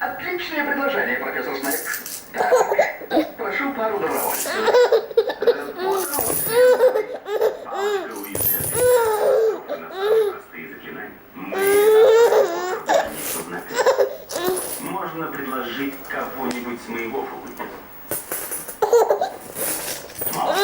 Отличное предложение, профессор Снейп. Так, прошу пару добровольцев. Палочка Уизли. На самые простые заклинания. Мы можно предложить кого-нибудь с моего факультета. Мало.